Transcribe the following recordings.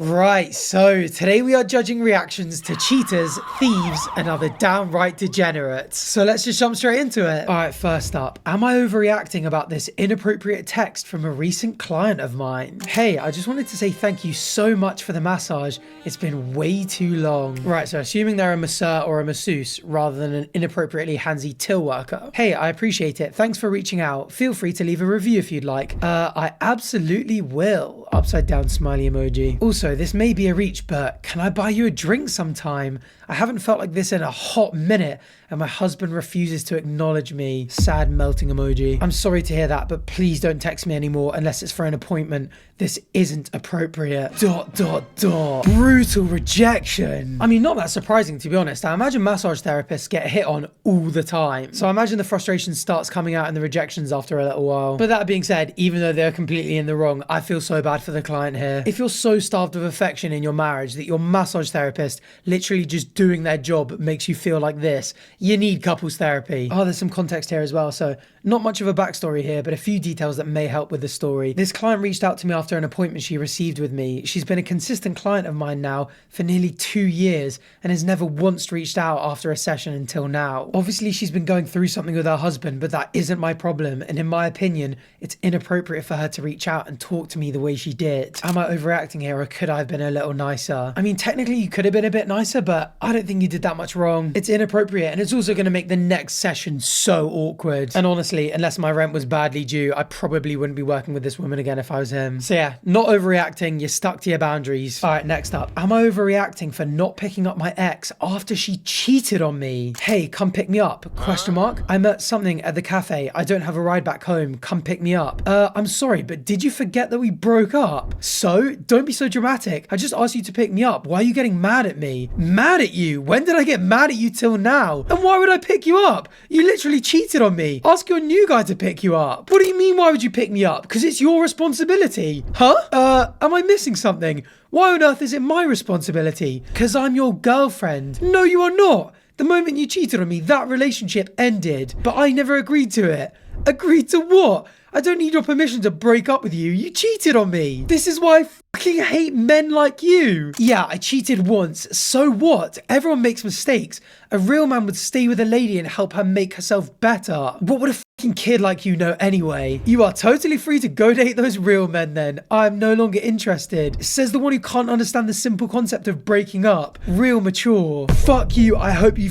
Right, so today we are judging reactions to cheaters, thieves, and other downright degenerates. So let's just jump straight into it. Alright, first up, am I overreacting about this inappropriate text from a recent client of mine? Hey, I just wanted to say thank you so much for the massage. It's been way too long. Right, so assuming they're a masseur or a masseuse rather than an inappropriately handsy till worker. Hey, I appreciate it. Thanks for reaching out. Feel free to leave a review if you'd like. I absolutely will. Upside down smiley emoji. Also, this may be a reach, but can I buy you a drink sometime? I haven't felt like this in a hot minute, and my husband refuses to acknowledge me. Sad melting emoji. I'm sorry to hear that, but please don't text me anymore unless it's for an appointment. This isn't appropriate. ... Brutal rejection. I mean, not that surprising, to be honest. I imagine massage therapists get hit on all the time. So I imagine the frustration starts coming out in the rejections after a little while. But that being said, even though they're completely in the wrong, I feel so bad for the client here. If you're so starved of affection in your marriage that your massage therapist literally just doing their job makes you feel like this, you need couples therapy. Oh, there's some context here as well. So not much of a backstory here, but a few details that may help with the story. This client reached out to me after an appointment she received with me. She's been a consistent client of mine now for nearly 2 years and has never once reached out after a session until now. Obviously, she's been going through something with her husband, but that isn't my problem. And in my opinion, it's inappropriate for her to reach out and talk to me the way she did. Am I overreacting here, or could I have been a little nicer? I mean, technically you could have been a bit nicer, but I don't think you did that much wrong. It's inappropriate, and it's also going to make the next session so awkward. And honestly, unless my rent was badly due, I probably wouldn't be working with this woman again if I was him. So yeah, not overreacting, you're stuck to your boundaries. All right, next up, am I overreacting for not picking up my ex after she cheated on me? Hey, come pick me up, question mark. I'm at something at the cafe. I don't have a ride back home. Come pick me up. I'm sorry, but did you forget that we broke up? So, don't be so dramatic. I just asked you to pick me up. Why are you getting mad at me? Mad at you? When did I get mad at you till now? And why would I pick you up? You literally cheated on me. Ask your new guy to pick you up. What do you mean, why would you pick me up? Because it's your responsibility. Huh? Am I missing something? Why on earth is it my responsibility? Because I'm your girlfriend. No, you are not. The moment you cheated on me, that relationship ended. But I never agreed to it. Agreed to what? I don't need your permission to break up with you. You cheated on me. This is why I fucking hate men like you. Yeah, I cheated once. So what? Everyone makes mistakes. A real man would stay with a lady and help her make herself better. What would a fucking kid like you know anyway? You are totally free to go date those real men then. I'm no longer interested. Says the one who can't understand the simple concept of breaking up. Real mature. Fuck you. I hope you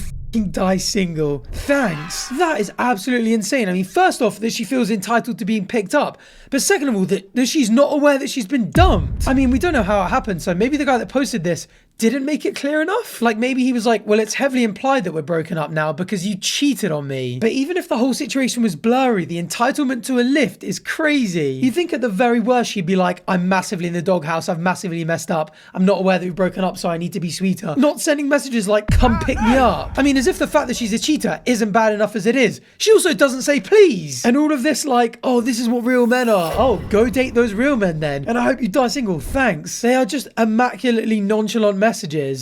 die single. Thanks. That is absolutely insane. I mean, first off, that she feels entitled to being picked up, but second of all, that she's not aware that she's been dumped. I mean, we don't know how it happened, so maybe the guy that posted this didn't make it clear enough. Like, maybe he was like, well, it's heavily implied that we're broken up now because you cheated on me. But even if the whole situation was blurry, the entitlement to a lift is crazy. You think at the very worst she'd be like, I'm massively in the doghouse, I've massively messed up, I'm not aware that we've broken up, so I need to be sweeter. Not sending messages like, come pick me up. I mean, as if the fact that she's a cheater isn't bad enough as it is. She also doesn't say please. And all of this like, oh, this is what real men are. Oh, go date those real men then. And I hope you die single. Thanks. They are just immaculately nonchalant messages.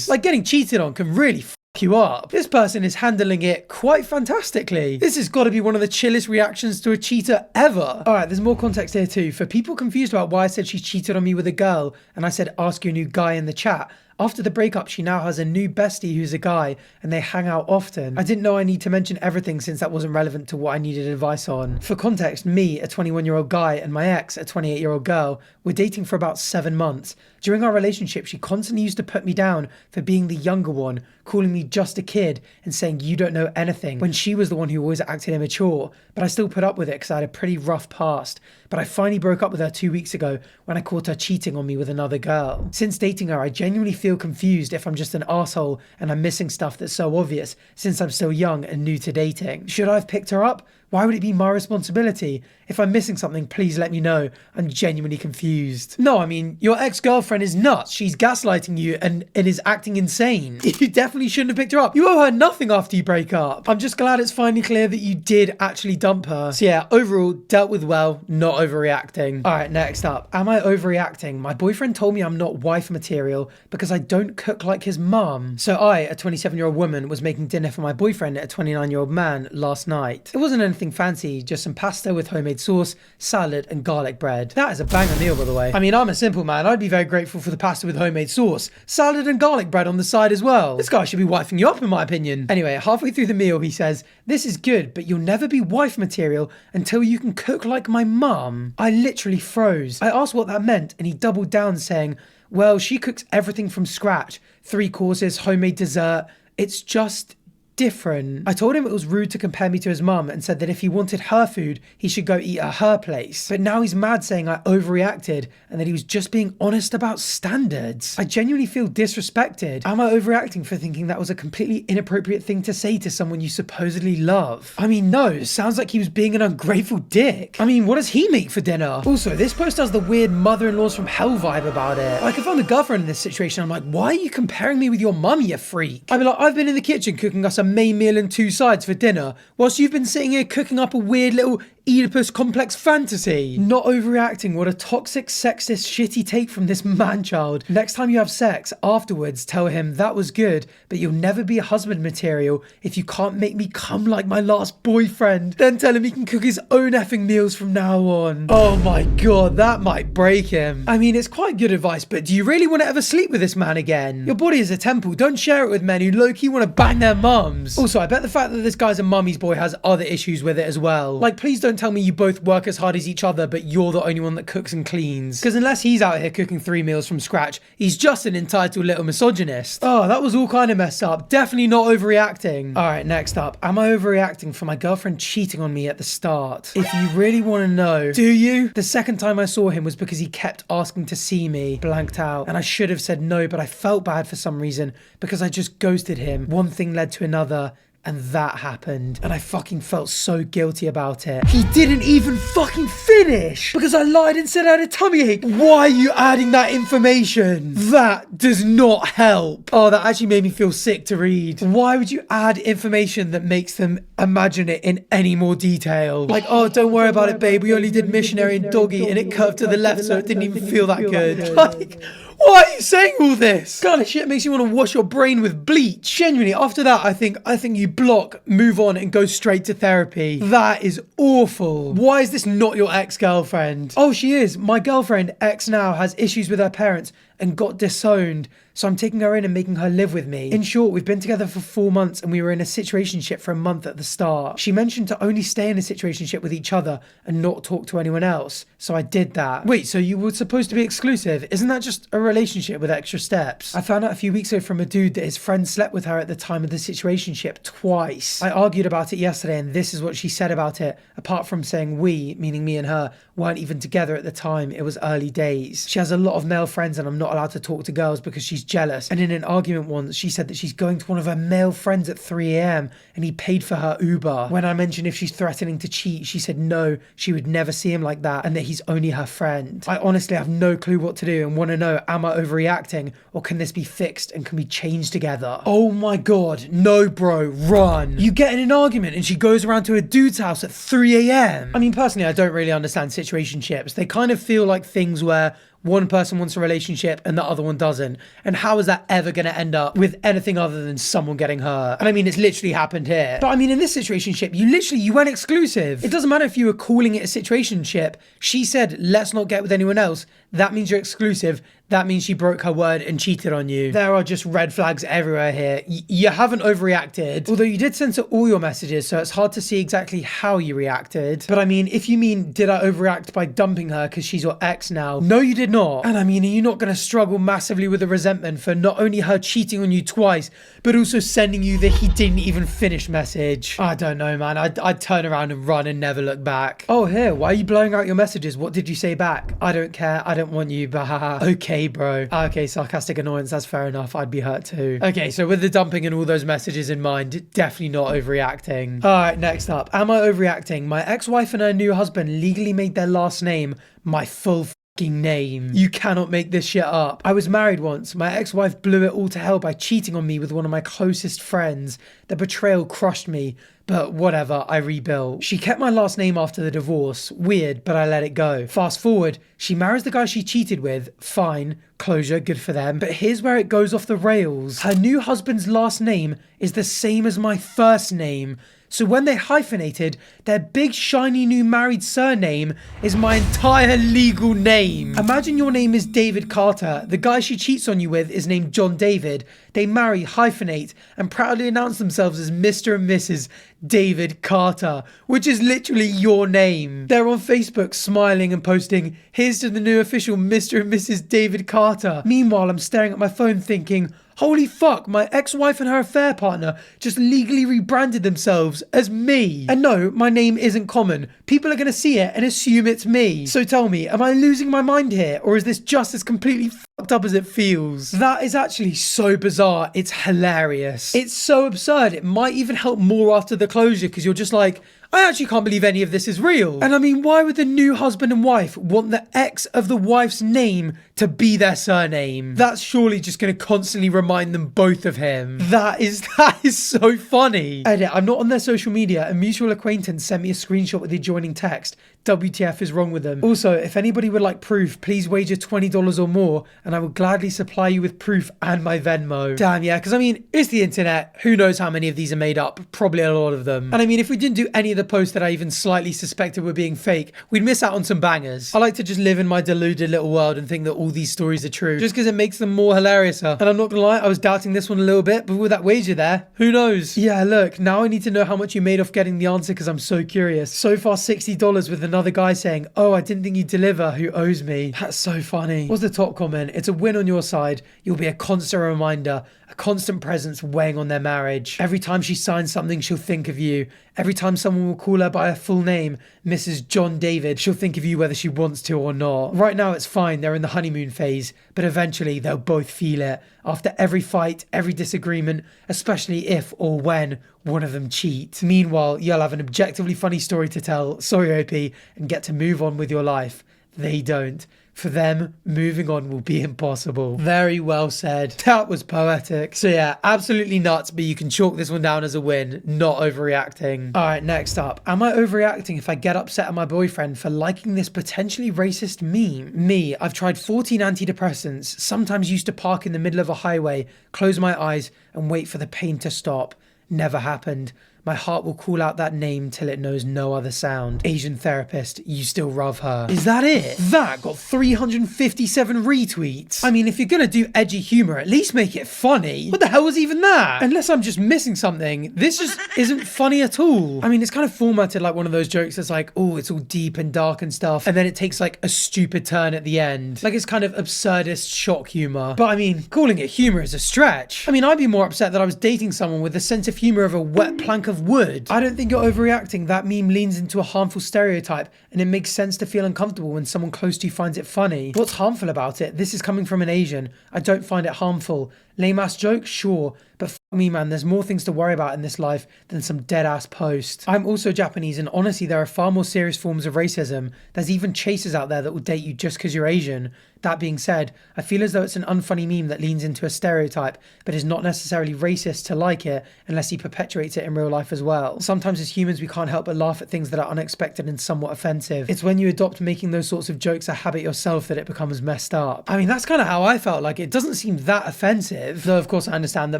Like, getting cheated on can really fuck you up. This person is handling it quite fantastically. This has got to be one of the chillest reactions to a cheater ever. All right, there's more context here too. For people confused about why I said she cheated on me with a girl and I said ask your new guy in the chat, after the breakup, she now has a new bestie who's a guy and they hang out often. I didn't know I need to mention everything since that wasn't relevant to what I needed advice on. For context, me, a 21-year-old guy, and my ex, a 28-year-old girl, were dating for about 7 months. During our relationship, she constantly used to put me down for being the younger one, calling me just a kid and saying you don't know anything, when she was the one who always acted immature. But I still put up with it because I had a pretty rough past. But I finally broke up with her 2 weeks ago when I caught her cheating on me with another girl. Since dating her, I genuinely feel confused if I'm just an asshole and I'm missing stuff that's so obvious since I'm still young and new to dating. Should I have picked her up? Why would it be my responsibility? If I'm missing something, please let me know. I'm genuinely confused. No, I mean, your ex-girlfriend is nuts. She's gaslighting you and is acting insane. You definitely shouldn't have picked her up. You owe her nothing after you break up. I'm just glad it's finally clear that you did actually dump her. So yeah, overall, dealt with well, not overreacting. All right, next up. Am I overreacting? My boyfriend told me I'm not wife material because I don't cook like his mum. So I, a 27-year-old woman, was making dinner for my boyfriend, a 29-year-old man, last night. It wasn't anything anything fancy, just some pasta with homemade sauce, salad and garlic bread. That is a banger meal, by the way. I mean, I'm a simple man. I'd be very grateful for the pasta with homemade sauce, salad and garlic bread on the side as well. This guy should be wifing you up, in my opinion. Anyway, halfway through the meal, he says, "This is good, but you'll never be wife material until you can cook like my mum." I literally froze. I asked what that meant, and he doubled down saying, "Well, she cooks everything from scratch. 3 courses, homemade dessert. It's just different." I told him it was rude to compare me to his mum and said that if he wanted her food, he should go eat at her place. But now he's mad saying I overreacted and that he was just being honest about standards. I genuinely feel disrespected. Am I overreacting for thinking that was a completely inappropriate thing to say to someone you supposedly love? I mean, no, sounds like he was being an ungrateful dick. I mean, what does he make for dinner? Also, this post has the weird mother-in-laws from hell vibe about it. Like, if I'm the girlfriend in this situation, I'm like, why are you comparing me with your mum, you freak? I mean, like, I've been in the kitchen cooking us a main meal and 2 sides for dinner, whilst you've been sitting here cooking up a weird little Oedipus complex fantasy. Not overreacting. What a toxic, sexist, shitty take from this man-child. Next time you have sex, afterwards, tell him that was good, but you'll never be a husband material if you can't make me come like my last boyfriend. Then tell him he can cook his own effing meals from now on. Oh my god, that might break him. I mean, it's quite good advice, but do you really want to ever sleep with this man again? Your body is a temple. Don't share it with men who low-key want to bang their mums. Also, I bet the fact that this guy's a mummy's boy has other issues with it as well. Like, please don't tell me you both work as hard as each other, but you're the only one that cooks and cleans. Because unless he's out here cooking 3 meals from scratch, he's just an entitled little misogynist. Oh, that was all kind of messed up. Definitely not overreacting. All right, next up. Am I overreacting for my girlfriend cheating on me at the start? If you really want to know, do you? The second time I saw him was because he kept asking to see me. Blanked out. And I should have said no, but I felt bad for some reason because I just ghosted him. One thing led to another. And that happened. And I fucking felt so guilty about it. He didn't even fucking finish because I lied and said I had a tummy ache. Why are you adding that information? That does not help. Oh, that actually made me feel sick to read. Why would you add information that makes them imagine it in any more detail? Like, oh, don't worry about it, babe. We only did missionary and doggy and it curved to the left so it didn't even feel that good. Like, why are you saying all this? Kind of shit makes you want to wash your brain with bleach. Genuinely, after that, I think you block, move on, and go straight to therapy. That is awful. Why is this not your ex-girlfriend? Oh, she is. My girlfriend, ex now, has issues with her parents and got disowned. So I'm taking her in and making her live with me. In short, we've been together for 4 months and we were in a situationship for a month at the start. She mentioned to only stay in a situationship with each other and not talk to anyone else. So I did that. Wait, so you were supposed to be exclusive? Isn't that just a relationship with extra steps? I found out a few weeks ago from a dude that his friend slept with her at the time of the situationship twice. I argued about it yesterday and this is what she said about it. Apart from saying we, meaning me and her, weren't even together at the time. It was early days. She has a lot of male friends and I'm not allowed to talk to girls because she's jealous. And in an argument once, she said that she's going to one of her male friends at 3 a.m. and he paid for her Uber. When I mentioned if she's threatening to cheat, she said no, she would never see him like that and that he's only her friend. I honestly have no clue what to do and want to know, am I overreacting or can this be fixed and can we change together? Oh my god, no bro, run. You get in an argument and she goes around to a dude's house at 3 a.m. I mean, personally, I don't really understand situationships. They kind of feel like things where one person wants a relationship and the other one doesn't. And how is that ever going to end up with anything other than someone getting hurt? And I mean, it's literally happened here. But I mean, in this situationship, you went exclusive. It doesn't matter if you were calling it a situationship. She said, let's not get with anyone else. That means you're exclusive. That means she broke her word and cheated on you. There are just red flags everywhere here. You haven't overreacted. Although you did censor all your messages, so it's hard to see exactly how you reacted. But I mean, if you mean, did I overreact by dumping her because she's your ex now? No, you did not. And I mean, are you not going to struggle massively with the resentment for not only her cheating on you twice, but also sending you the he didn't even finish message? I don't know, man. I'd turn around and run and never look back. Oh, here, why are you blowing out your messages? What did you say back? I don't care. I don't want you, but okay, bro. Okay, sarcastic annoyance. That's fair enough. I'd be hurt too. Okay, so with the dumping and all those messages in mind, definitely not overreacting. All right, next up. Am I overreacting? My ex-wife and her new husband legally made their last name my full name. You cannot make this shit up. I was married once. My ex-wife blew it all to hell by cheating on me with one of my closest friends. The betrayal crushed me, but whatever, I rebuilt. She kept my last name after the divorce. Weird, but I let it go. Fast forward, she marries the guy she cheated with. Fine, closure, good for them. But here's where it goes off the rails. Her new husband's last name is the same as my first name. So when they hyphenated, their big shiny new married surname is my entire legal name. Imagine your name is David Carter. The guy she cheats on you with is named John David. They marry, hyphenate, and proudly announce themselves as Mr. and Mrs. David Carter, which is literally your name. They're on Facebook smiling and posting, "Here's to the new official Mr. and Mrs. David Carter." Meanwhile, I'm staring at my phone thinking, holy fuck, my ex-wife and her affair partner just legally rebranded themselves as me. And no, my name isn't common. People are going to see it and assume it's me. So tell me, am I losing my mind here? Or is this just as completely fucked up as it feels? That is actually so bizarre. It's hilarious. It's so absurd. It might even help more after the closure because you're just like, I actually can't believe any of this is real. And I mean, why would the new husband and wife want the ex of the wife's name to be their surname? That's surely just going to constantly remind them both of him. That is so funny. Edit, I'm not on their social media. A mutual acquaintance sent me a screenshot with the adjoining text. WTF is wrong with them. Also, if anybody would like proof, please wager $20 or more and I will gladly supply you with proof and my Venmo. Damn, yeah, because I mean, it's the internet. Who knows how many of these are made up? Probably a lot of them. And I mean, if we didn't do any of the posts that I even slightly suspected were being fake, we'd miss out on some bangers. I like to just live in my deluded little world and think that all these stories are true, just because it makes them more hilarious. And I'm not gonna lie, I was doubting this one a little bit, but with that wager there, who knows? Yeah, look, now I need to know how much you made off getting the answer because I'm so curious. So far, $60 with another guy saying, oh, I didn't think you'd deliver, who owes me. That's so funny. What's the top comment? It's a win on your side. You'll be a constant reminder, a constant presence weighing on their marriage. Every time she signs something, she'll think of you. Every time someone will call her by her full name, Mrs. John David, she'll think of you whether she wants to or not. Right now it's fine, they're in the honeymoon phase, but eventually they'll both feel it. After every fight, every disagreement, especially if or when one of them cheats. Meanwhile, you'll have an objectively funny story to tell, sorry OP, and get to move on with your life. They don't. For them, moving on will be impossible. Very well said. That was poetic. So yeah, absolutely nuts, but you can chalk this one down as a win, not overreacting. All right, next up. Am I overreacting if I get upset at my boyfriend for liking this potentially racist meme? Me, I've tried 14 antidepressants, sometimes used to park in the middle of a highway, close my eyes and wait for the pain to stop. Never happened. My heart will call out that name till it knows no other sound. Asian therapist, you still love her. Is that it? That got 357 retweets. I mean, if you're gonna do edgy humor, at least make it funny. What the hell was even that? Unless I'm just missing something, this just isn't funny at all. I mean, it's kind of formatted like one of those jokes that's like, oh, it's all deep and dark and stuff, and then it takes like a stupid turn at the end. Like it's kind of absurdist shock humor. But I mean, calling it humor is a stretch. I mean, I'd be more upset that I was dating someone with the sense of humor of a wet plank of wood. I don't think you're overreacting. That meme leans into a harmful stereotype and it makes sense to feel uncomfortable when someone close to you finds it funny. What's harmful about it? This is coming from an Asian. I don't find it harmful. Lame ass joke? Sure. But fuck me, man, there's more things to worry about in this life than some dead ass post. I'm also Japanese and honestly there are far more serious forms of racism. There's even chasers out there that will date you just because you're Asian. That being said, I feel as though it's an unfunny meme that leans into a stereotype, but is not necessarily racist to like it unless he perpetuates it in real life as well. Sometimes as humans we can't help but laugh at things that are unexpected and somewhat offensive. It's when you adopt making those sorts of jokes a habit yourself that it becomes messed up. I mean, that's kind of how I felt. Like, it doesn't seem that offensive. Though of course I understand that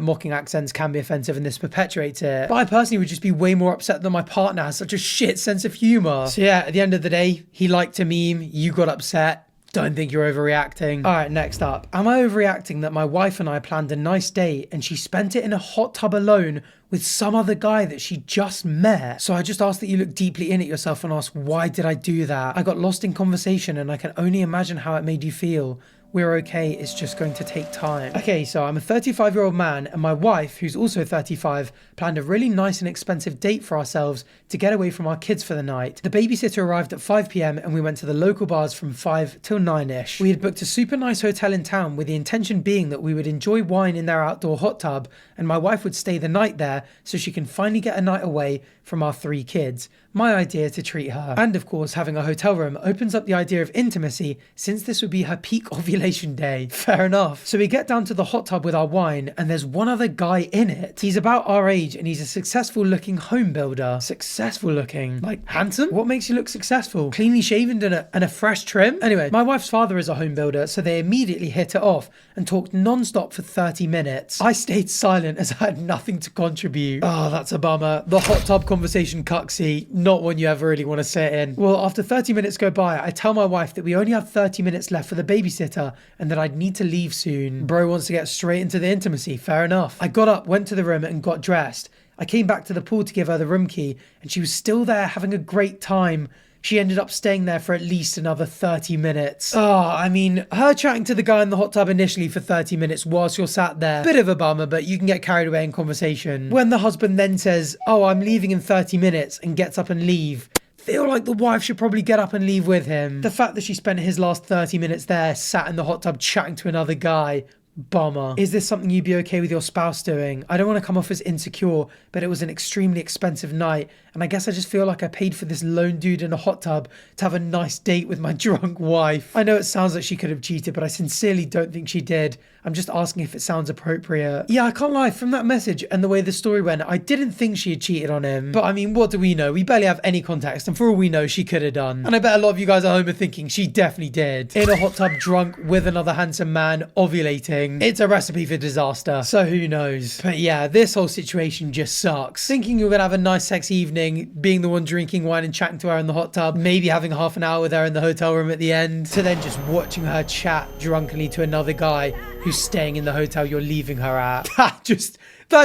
mocking accents can be offensive and this perpetuates it. But I personally would just be way more upset that my partner has such a shit sense of humor. So yeah, at the end of the day, he liked a meme, you got upset. Don't think you're overreacting. All right, next up. Am I overreacting that my wife and I planned a nice date and she spent it in a hot tub alone with some other guy that she just met? So I just ask that you look deeply in at yourself and ask, why did I do that? I got lost in conversation and I can only imagine how it made you feel. We're okay, it's just going to take time. Okay, so I'm a 35-year-old man and my wife, who's also 35, planned a really nice and expensive date for ourselves to get away from our kids for the night. The babysitter arrived at 5 p.m. and we went to the local bars from 5 till 9ish. We had booked a super nice hotel in town with the intention being that we would enjoy wine in their outdoor hot tub and my wife would stay the night there so she can finally get a night away from our 3 kids. my idea to treat her. And of course, having a hotel room opens up the idea of intimacy, since this would be her peak ovulation day. Fair enough. So we get down to the hot tub with our wine, and there's one other guy in it. He's about our age, and he's a successful looking home builder. Successful looking? Like handsome? What makes you look successful? Cleanly shaven and a fresh trim? Anyway, my wife's father is a home builder, so they immediately hit it off and talked non-stop for 30 minutes. I stayed silent as I had nothing to contribute. Oh, that's a bummer. The hot tub conversation cucksy, not one you ever really want to sit in. Well, after 30 minutes go by, I tell my wife that we only have 30 minutes left for the babysitter and that I'd need to leave soon. Bro wants to get straight into the intimacy. Fair enough. I got up, went to the room and got dressed. I came back to the pool to give her the room key and she was still there having a great time. She ended up staying there for at least another 30 minutes. I mean, her chatting to the guy in the hot tub initially for 30 minutes whilst you're sat there, bit of a bummer, but you can get carried away in conversation. When the husband then says, oh, I'm leaving in 30 minutes and gets up and leave, feel like the wife should probably get up and leave with him. The fact that she spent his last 30 minutes there sat in the hot tub chatting to another guy, bummer. Is this something you'd be okay with your spouse doing? I don't want to come off as insecure, but it was an extremely expensive night, and I guess I just feel like I paid for this lone dude in a hot tub to have a nice date with my drunk wife. I know it sounds like she could have cheated, but I sincerely don't think she did. I'm just asking if it sounds appropriate. Yeah, I can't lie, from that message and the way the story went, I didn't think she had cheated on him. But I mean, what do we know? We barely have any context, and for all we know, she could have done. And I bet a lot of you guys at home are thinking she definitely did. In a hot tub drunk with another handsome man ovulating. It's a recipe for disaster. So who knows? But yeah, this whole situation just sucks. Thinking you're gonna have a nice sexy evening, being the one drinking wine and chatting to her in the hot tub, maybe having half an hour with her in the hotel room at the end, to then just watching her chat drunkenly to another guy who's staying in the hotel you're leaving her at. That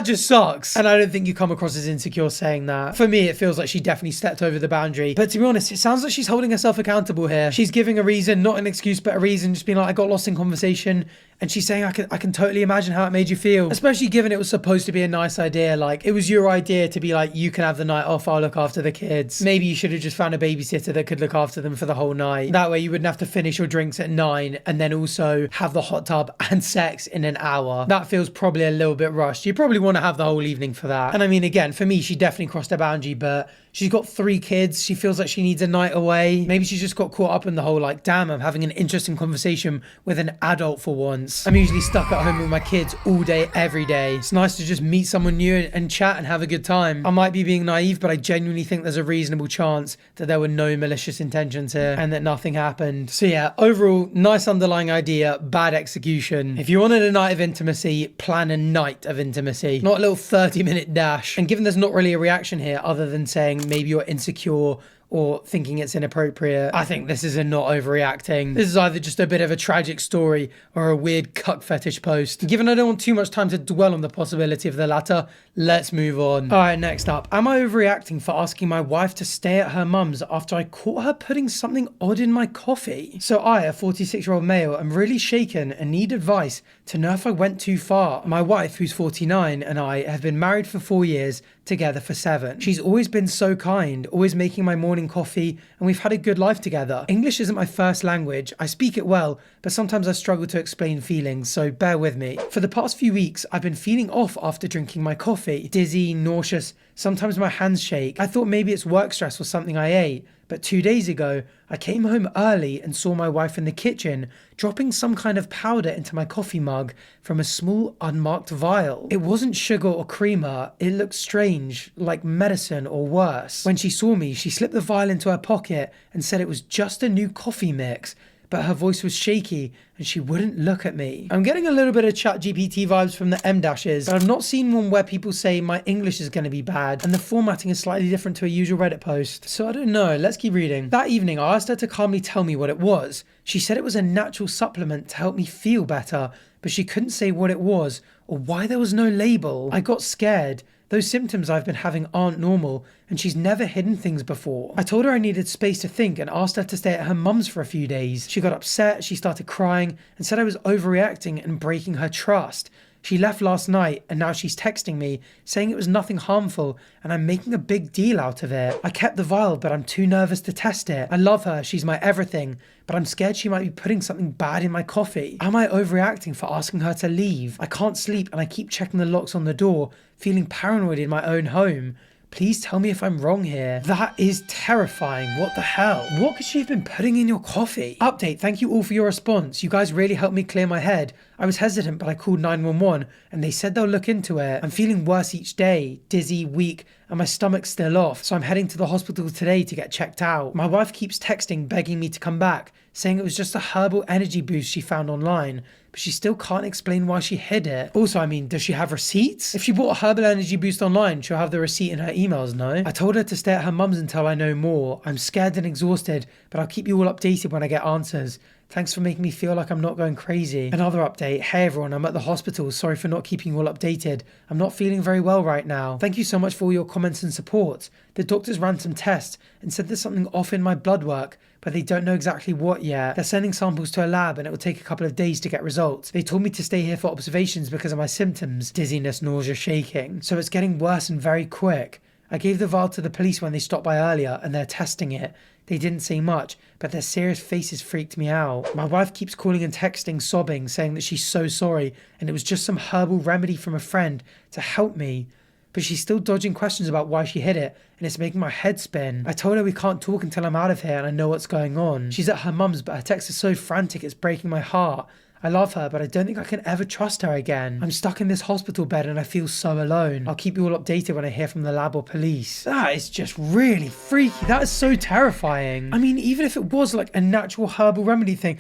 just sucks. And I don't think you come across as insecure saying that. For me, it feels like she definitely stepped over the boundary. But to be honest, it sounds like she's holding herself accountable here. She's giving a reason, not an excuse, but a reason, just being like, I got lost in conversation. And she's saying, I can totally imagine how it made you feel. Especially given it was supposed to be a nice idea. Like, it was your idea to be like, you can have the night off, I'll look after the kids. Maybe you should have just found a babysitter that could look after them for the whole night. That way you wouldn't have to finish your drinks at 9 and then also have the hot tub and sex in an hour. That feels probably a little bit rushed. You probably want to have the whole evening for that. And I mean, again, for me, she definitely crossed a boundary, but she's got 3 kids. She feels like she needs a night away. Maybe she just got caught up in the whole like, damn, I'm having an interesting conversation with an adult for once. I'm usually stuck at home with my kids all day, every day. It's nice to just meet someone new and chat and have a good time. I might be being naive, but I genuinely think there's a reasonable chance that there were no malicious intentions here and that nothing happened. So yeah, overall, nice underlying idea, bad execution. If you wanted a night of intimacy, plan a night of intimacy, not a little 30-minute dash. And given there's not really a reaction here other than saying maybe you're insecure or thinking it's inappropriate, I think this is a not overreacting. This is either just a bit of a tragic story or a weird cuck fetish post. Given I don't want too much time to dwell on the possibility of the latter, let's move on. All right, next up. Am I overreacting for asking my wife to stay at her mum's after I caught her putting something odd in my coffee? So I, a 46-year-old male, am really shaken and need advice to know if I went too far. My wife, who's 49, and I have been married for 4 years, together for 7. She's always been so kind, always making my morning coffee, and we've had a good life together. English isn't my first language. I speak it well, but sometimes I struggle to explain feelings, so bear with me. For the past few weeks, I've been feeling off after drinking my coffee. Dizzy, nauseous, sometimes my hands shake. I thought maybe it's work stress or something I ate. But 2 days ago, I came home early and saw my wife in the kitchen dropping some kind of powder into my coffee mug from a small unmarked vial. It wasn't sugar or creamer. It looked strange, like medicine or worse. When she saw me, she slipped the vial into her pocket and said it was just a new coffee mix. But her voice was shaky and she wouldn't look at me. I'm getting a little bit of ChatGPT vibes from the M-dashes, but I've not seen one where people say my English is going to be bad and the formatting is slightly different to a usual Reddit post. So I don't know, let's keep reading. That evening, I asked her to calmly tell me what it was. She said it was a natural supplement to help me feel better, but she couldn't say what it was or why there was no label. I got scared. Those symptoms I've been having aren't normal, and she's never hidden things before. I told her I needed space to think and asked her to stay at her mum's for a few days. She got upset, she started crying, and said I was overreacting and breaking her trust. She left last night, and now she's texting me, saying it was nothing harmful, and I'm making a big deal out of it. I kept the vial, but I'm too nervous to test it. I love her, she's my everything, but I'm scared she might be putting something bad in my coffee. Am I overreacting for asking her to leave? I can't sleep, and I keep checking the locks on the door, feeling paranoid in my own home. Please tell me if I'm wrong here. That is terrifying. What the hell? What could she have been putting in your coffee? Update, thank you all for your response. You guys really helped me clear my head. I was hesitant, but I called 911 and they said they'll look into it. I'm feeling worse each day, dizzy, weak, and my stomach's still off. So I'm heading to the hospital today to get checked out. My wife keeps texting, begging me to come back, saying it was just a herbal energy boost she found online, but she still can't explain why she hid it. Also, I mean, does she have receipts? If she bought a herbal energy boost online, she'll have the receipt in her emails, no? I told her to stay at her mum's until I know more. I'm scared and exhausted, but I'll keep you all updated when I get answers. Thanks for making me feel like I'm not going crazy. Another update. Hey everyone, I'm at the hospital. Sorry for not keeping you all updated. I'm not feeling very well right now. Thank you so much for all your comments and support. The doctors ran some tests and said there's something off in my blood work, but they don't know exactly what yet. They're sending samples to a lab and it will take a couple of days to get results. They told me to stay here for observations because of my symptoms, dizziness, nausea, shaking. So it's getting worse and very quick. I gave the vial to the police when they stopped by earlier and they're testing it. They didn't say much, but their serious faces freaked me out. My wife keeps calling and texting, sobbing, saying that she's so sorry and it was just some herbal remedy from a friend to help me. But she's still dodging questions about why she hid it, and it's making my head spin. I told her we can't talk until I'm out of here and I know what's going on. She's at her mum's, but her text is so frantic it's breaking my heart. I love her, but I don't think I can ever trust her again. I'm stuck in this hospital bed and I feel so alone. I'll keep you all updated when I hear from the lab or police. That is just really freaky. That is so terrifying. I mean, even if it was like a natural herbal remedy thing,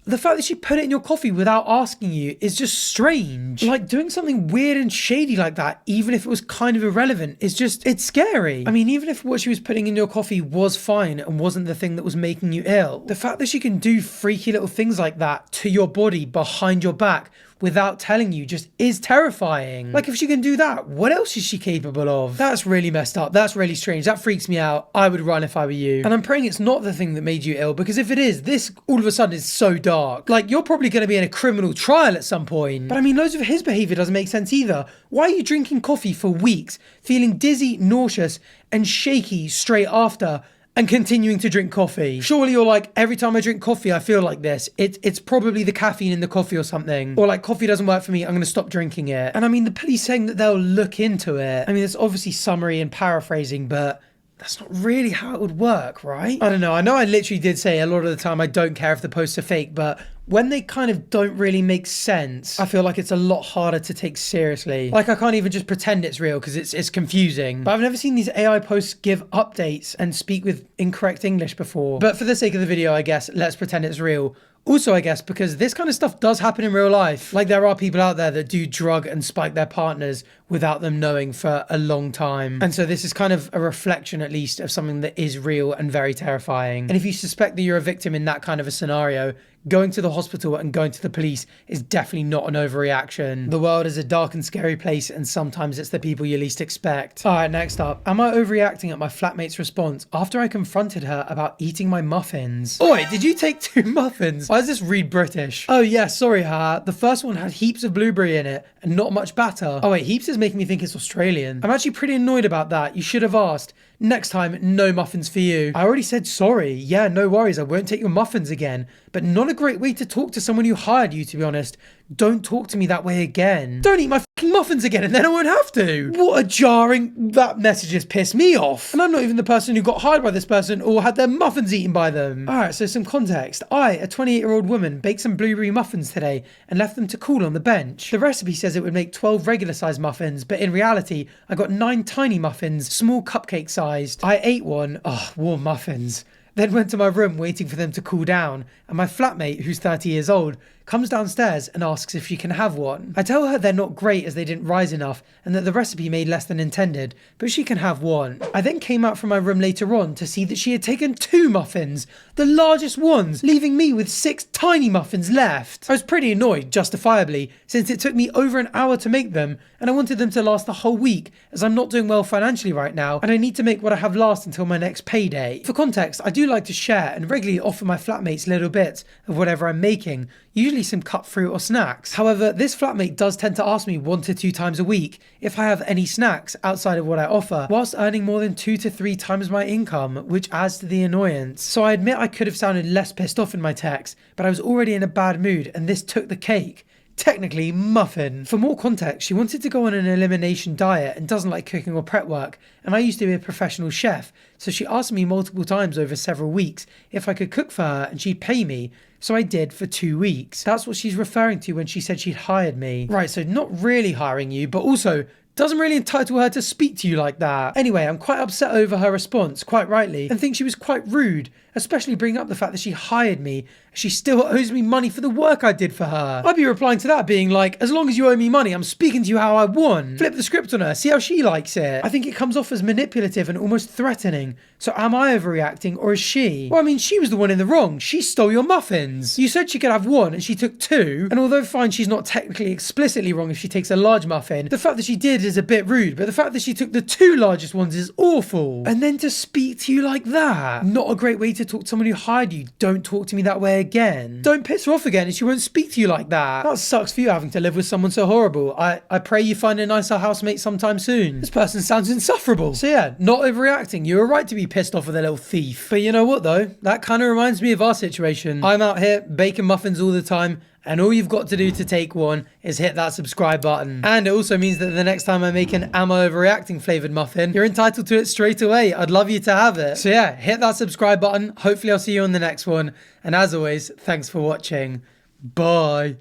the fact that she put it in your coffee without asking you is just strange. Like, doing something weird and shady like that, even if it was kind of irrelevant, it's scary. I mean, even if what she was putting in your coffee was fine and wasn't the thing that was making you ill, the fact that she can do freaky little things like that to your body behind your back without telling you just is terrifying. Like, if she can do that, what else is she capable of? That's really messed up. That's really strange. That freaks me out. I would run if I were you. And I'm praying it's not the thing that made you ill, because if it is, this all of a sudden is so dark. Like, you're probably going to be in a criminal trial at some point. But I mean, loads of his behavior doesn't make sense either. Why are you drinking coffee for weeks, feeling dizzy, nauseous, and shaky straight after, and continuing to drink coffee? Surely you're like, every time I drink coffee, I feel like this. It's probably the caffeine in the coffee or something. Or like, coffee doesn't work for me, I'm going to stop drinking it. And I mean, the police saying that they'll look into it. I mean, it's obviously summary and paraphrasing, but that's not really how it would work, right? I don't know. I know I literally did say a lot of the time I don't care if the posts are fake, but when they kind of don't really make sense, I feel like it's a lot harder to take seriously. Like, I can't even just pretend it's real because it's confusing. But I've never seen these AI posts give updates and speak with incorrect English before. But for the sake of the video, I guess, let's pretend it's real. Also, I guess, because this kind of stuff does happen in real life. Like, there are people out there that do drug and spike their partners without them knowing for a long time. And so this is kind of a reflection, at least, of something that is real and very terrifying. And if you suspect that you're a victim in that kind of a scenario, going to the hospital and going to the police is definitely not an overreaction. The world is a dark and scary place, and sometimes it's the people you least expect. All right, next up. Am I overreacting at my flatmate's response after I confronted her about eating my muffins? Oi, did you take 2 muffins? Why does this read British? Oh yeah, sorry, haha. The first one had heaps of blueberry in it and not much batter. Oh wait, heaps is making me think it's Australian. I'm actually pretty annoyed about that. You should have asked. Next time, no muffins for you. I already said sorry. Yeah, no worries. I won't take your muffins again. But not a great way to talk to someone who hired you, to be honest. Don't talk to me that way again. Don't eat my fucking muffins again and then I won't have to. What a jarring... That message just pissed me off. And I'm not even the person who got hired by this person or had their muffins eaten by them. Alright, so some context. I, a 28-year-old woman, baked some blueberry muffins today and left them to cool on the bench. The recipe says it would make 12 regular-sized muffins, but in reality, I got 9 tiny muffins, small cupcake sized. I ate one. Oh, warm muffins. Then went to my room waiting for them to cool down, and my flatmate, who's 30 years old, comes downstairs and asks if she can have one. I tell her they're not great as they didn't rise enough and that the recipe made less than intended, but she can have one. I then came out from my room later on to see that she had taken 2 muffins, the largest ones, leaving me with 6 tiny muffins left. I was pretty annoyed, justifiably, since it took me over an hour to make them and I wanted them to last the whole week as I'm not doing well financially right now and I need to make what I have last until my next payday. For context, I do like to share and regularly offer my flatmates little bits of whatever I'm making, usually some cut fruit or snacks. However, this flatmate does tend to ask me 1 to 2 times a week if I have any snacks outside of what I offer, whilst earning more than 2 to 3 times my income, which adds to the annoyance. So I admit I could have sounded less pissed off in my text, but I was already in a bad mood and this took the cake. technically Muffin. For more context, she wanted to go on an elimination diet and doesn't like cooking or prep work, and I used to be a professional chef, so she asked me multiple times over several weeks if I could cook for her and she'd pay me. So I did for 2 weeks. That's what she's referring to when she said she'd hired me. Right, so not really hiring you, but also doesn't really entitle her to speak to you like that. Anyway, I'm quite upset over her response, quite rightly, and think she was quite rude, especially bringing up the fact that she hired me. She still owes me money for the work I did for her. I'd be replying to that being like, as long as you owe me money, I'm speaking to you how I want. Flip the script on her, see how she likes it. I think it comes off as manipulative and almost threatening. So am I overreacting, or is she? Well, I mean, she was the one in the wrong. She stole your muffins. You said she could have one and she took two. And although fine, she's not technically explicitly wrong if she takes a large muffin, the fact that she did is a bit rude, but the fact that she took the 2 largest ones is awful. And then to speak to you like that, not a great way to talk to someone who hired you. Don't talk to me that way again. Don't piss her off again and she won't speak to you like that. That sucks for you having to live with someone so horrible. I pray you find a nicer housemate sometime soon. This person sounds insufferable. So yeah, not overreacting. You were right to be pissed off with a little thief. But you know what though? That kind of reminds me of our situation. I'm out here baking muffins all the time, and all you've got to do to take one is hit that subscribe button. And it also means that the next time I make an Am I Overreacting flavored muffin, you're entitled to it straight away. I'd love you to have it. So yeah, hit that subscribe button. Hopefully I'll see you on the next one. And as always, thanks for watching. Bye.